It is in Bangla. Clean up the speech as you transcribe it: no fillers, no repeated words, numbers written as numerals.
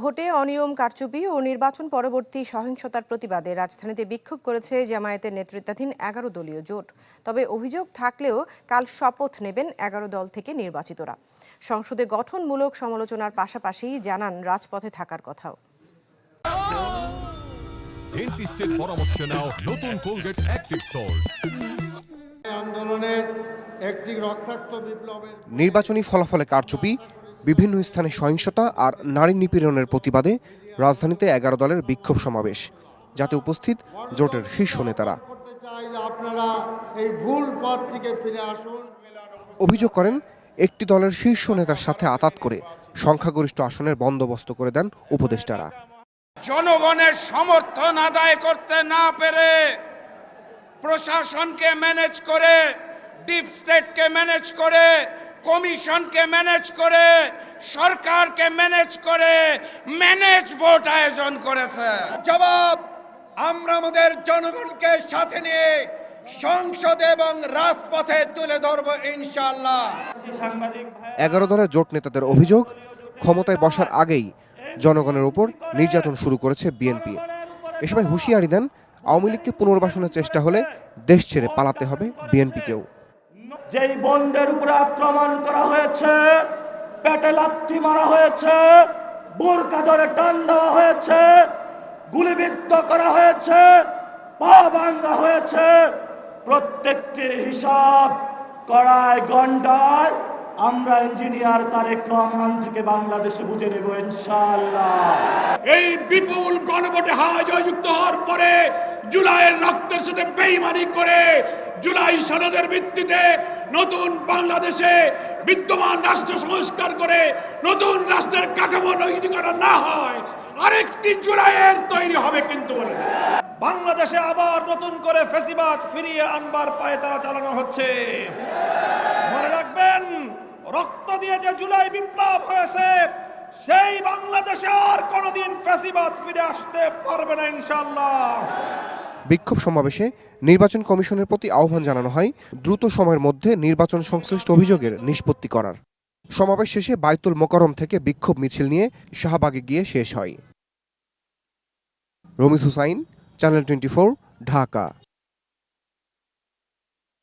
ভোটে অনিয়ম, কারচুপি ও নির্বাচন পরবর্তী সহিংসতার প্রতিবাদে রাজধানীতে বিক্ষোভ করেছে জামায়াতের নেতৃত্বাধীন ১১ দলীয় জোট। তবে অভিযোগ থাকলেও কাল শপথ নেবেন ১১ দল থেকে নির্বাচিতরা। সংসদে গঠনমূলক সমালোচনার পাশাপাশি জানান রাজপথে থাকার কথাও। ডেন্টিস্টের পরামর্শ নাও নতুন কোলগেট অ্যাক্টিভ সল্ট। আন্দোলনের একটি রক্তাক্ত বিপ্লবের নির্বাচনী ফলাফলে কারচুপি, বিভিন্ন স্থানে সহিংসতা আর নারী নিপীড়নের প্রতিবাদে রাজধানীতে ১১ দলের বিক্ষোভ সমাবেশ, যাতে উপস্থিত জোটের শীর্ষ নেতারা। আপনারা এই ভুল পথ থেকে ফিরে আসুন। অভিযোগ করেন একটি দলের শীর্ষ নেতার সাথে আঁতাত করে সংখ্যাগরিষ্ঠ আসনের বন্দোবস্ত করে দেন উপদেষ্টারা। জনগণের সমর্থন আদায় করতে না পেরে প্রশাসনকে ম্যানেজ করে, ডিপ স্টেটকে ম্যানেজ করে, কমিশনকে ম্যানেজ করে, সরকারকে ম্যানেজ করে ম্যানেজ ভোট আয়োজন করেছে। জবাব আমরা আমাদের জনগণকে সাথে নিয়ে সংসদে এবং রাজপথে তুলে ধরব ইনশাআল্লাহ। ১১ দলের জোট নেতাদের অভিযোগ, ক্ষমতায় বসার আগেই জনগণের উপর নির্যাতন শুরু করেছে বিএনপি। এ সময় হুঁশিয়ারি দেন, আওয়ামী লীগকে পুনর্বাসনের চেষ্টা হলে দেশ ছেড়ে পালাতে হবে বিএনপিকেও। যেই বন্ধের উপরে আক্রমণ করা হয়েছে, পেটে লাথি মারা হয়েছে, বোরকা ধরে টান দেওয়া হয়েছে, গুলিবিদ্ধ করা হয়েছে, পা ভাঙা হয়েছে, প্রত্যেকটির হিসাব কড়ায় গন্ডায় আমরা ইঞ্জিনিয়ার তারেক রহমান থেকে বাংলাদেশে বুঝে নেব ইনশাআল্লাহ। এই বিপুল গণভোটে হার জয়যুক্ত হওয়ার পরে জুলাইয়ের রক্তের সাথে বেইমানি করে জুলাই সনদের ভিত্তিতে নতুন বাংলাদেশে বিদ্যমান রাষ্ট্র সংস্কার করে নতুন রাষ্ট্রের কাঠামো তৈরি করা না হয়, আরেকটি জুলাইয়ের তৈরি হবে কিন্তু বলে বাংলাদেশে আবার নতুন করে ফ্যাসিবাদ ফিরিয়ে আনবার পায়ে তারা চালানো হচ্ছে। মনে রাখবেন, রক্ত দিয়ে যে জুলাই বিপ্লব হয়েছে, সেই বাংলাদেশে আর কোনোদিন ফ্যাসিবাদ ফিরে আসতে পারবে না ইনশাআল্লাহ। বিক্ষোভ সমাবেশে নির্বাচন কমিশনের প্রতি আহ্বান জানানো হয় দ্রুত সময়ের মধ্যে নির্বাচন সংশ্লিষ্ট অভিযোগের নিষ্পত্তি করার। সমাবেশ শেষে বায়তুল মোকাররম থেকে বিক্ষোভ মিছিল নিয়ে শাহবাগে গিয়ে শেষ হয়। রমিজ হুসাইন, চ্যানেল 24, ঢাকা।